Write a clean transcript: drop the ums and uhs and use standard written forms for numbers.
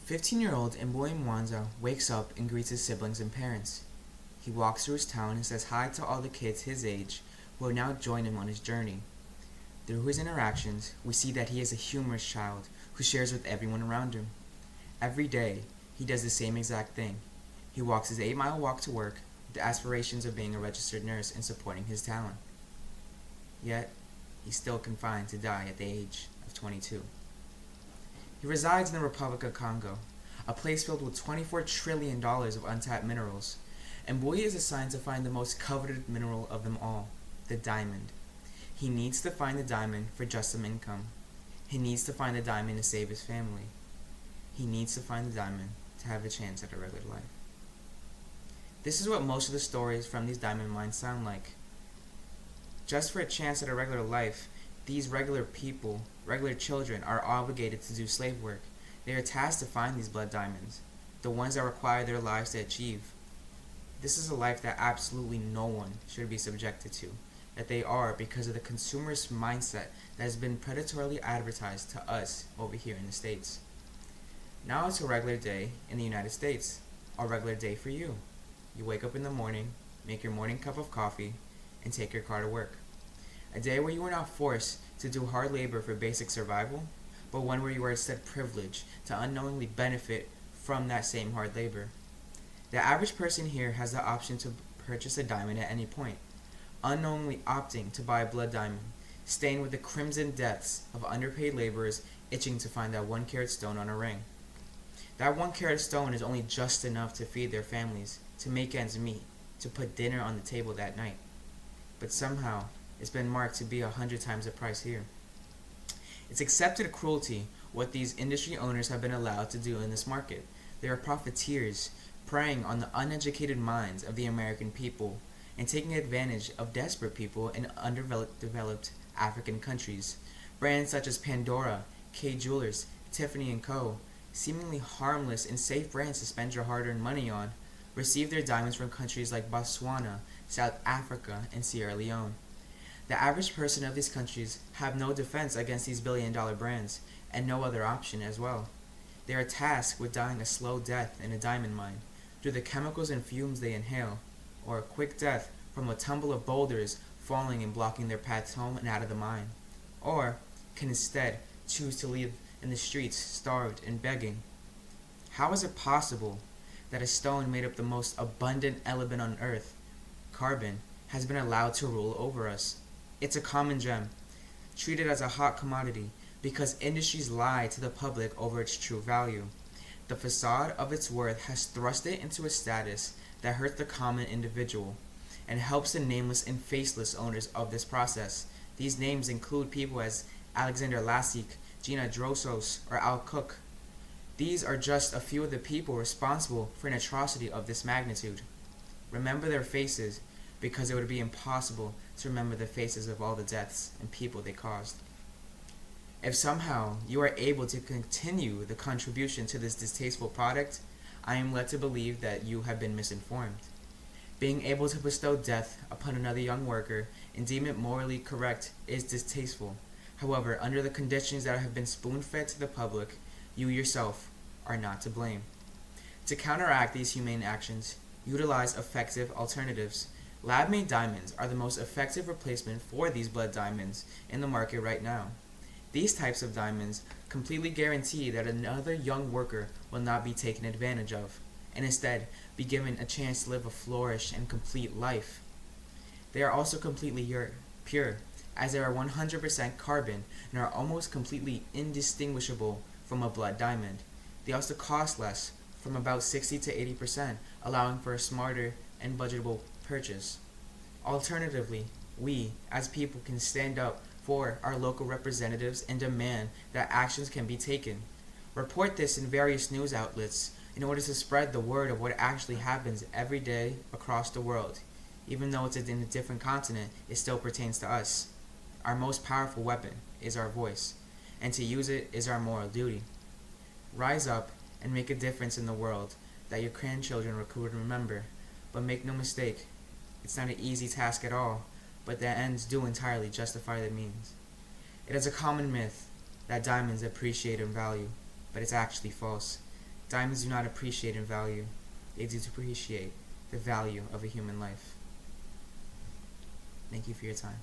15-year-old Mboy Mwanza wakes up and greets his siblings and parents. He walks through his town and says hi to all the kids his age who will now join him on his journey. Through his interactions, we see that he is a humorous child who shares with everyone around him. Every day, he does the same exact thing. He walks his 8-mile walk to work with the aspirations of being a registered nurse and supporting his talent. Yet, he's still confined to die at the age of 22. He resides in the Republic of Congo, a place filled with $24 trillion of untapped minerals, and Mboy is assigned to find the most coveted mineral of them all, the diamond. He needs to find the diamond for just some income. He needs to find the diamond to save his family. He needs to find the diamond to have a chance at a regular life. This is what most of the stories from these diamond mines sound like. Just for a chance at a regular life, these regular people, regular children, are obligated to do slave work. They are tasked to find these blood diamonds, the ones that require their lives to achieve. This is a life that absolutely no one should be subjected to, that they are because of the consumerist mindset that has been predatorily advertised to us over here in the States. Now it's a regular day in the United States, a regular day for you. You wake up in the morning, make your morning cup of coffee, and take your car to work. A day where you are not forced to do hard labor for basic survival, but one where you are instead privileged to unknowingly benefit from that same hard labor. The average person here has the option to purchase a diamond at any point, unknowingly opting to buy a blood diamond, stained with the crimson deaths of underpaid laborers itching to find that 1-carat stone on a ring. That 1-carat stone is only just enough to feed their families, to make ends meet, to put dinner on the table that night. But somehow, it's been marked to be 100 times the price here. It's accepted cruelty what these industry owners have been allowed to do in this market. They are profiteers, preying on the uneducated minds of the American people and taking advantage of desperate people in underdeveloped African countries. Brands such as Pandora, K Jewelers, Tiffany & Co., seemingly harmless and safe brands to spend your hard-earned money on, receive their diamonds from countries like Botswana, South Africa, and Sierra Leone. The average person of these countries have no defense against these billion-dollar brands, and no other option as well. They are tasked with dying a slow death in a diamond mine, through the chemicals and fumes they inhale, or a quick death from a tumble of boulders falling and blocking their paths home and out of the mine, or can instead choose to live in the streets starved and begging. How is it possible that a stone made up the most abundant element on earth, carbon, has been allowed to rule over us? It's a common gem, treated as a hot commodity because industries lie to the public over its true value. The facade of its worth has thrust it into a status that hurts the common individual and helps the nameless and faceless owners of this process. These names include people as Alexander Lasik, Gina Drosos, or Al Cook. These are just a few of the people responsible for an atrocity of this magnitude. Remember their faces, because it would be impossible to remember the faces of all the deaths and people they caused. If somehow you are able to continue the contribution to this distasteful product, I am led to believe that you have been misinformed. Being able to bestow death upon another young worker and deem it morally correct is distasteful. However, under the conditions that have been spoon-fed to the public, you yourself are not to blame. To counteract these humane actions, utilize effective alternatives. Lab-made diamonds are the most effective replacement for these blood diamonds in the market right now. These types of diamonds completely guarantee that another young worker will not be taken advantage of, and instead be given a chance to live a flourished and complete life. They are also completely pure, as they are 100% carbon and are almost completely indistinguishable from a blood diamond. They also cost less, from about 60 to 80%, allowing for a smarter and budgetable purchase. Alternatively, we as people can stand up for our local representatives and demand that actions can be taken. Report this in various news outlets in order to spread the word of what actually happens every day across the world. Even though it's in a different continent, it still pertains to us. Our most powerful weapon is our voice, and to use it is our moral duty. Rise up and make a difference in the world that your grandchildren would remember. But make no mistake, it's not an easy task at all, but the ends do entirely justify the means. It is a common myth that diamonds appreciate in value, but it's actually false. Diamonds do not appreciate in value. They do appreciate the value of a human life. Thank you for your time.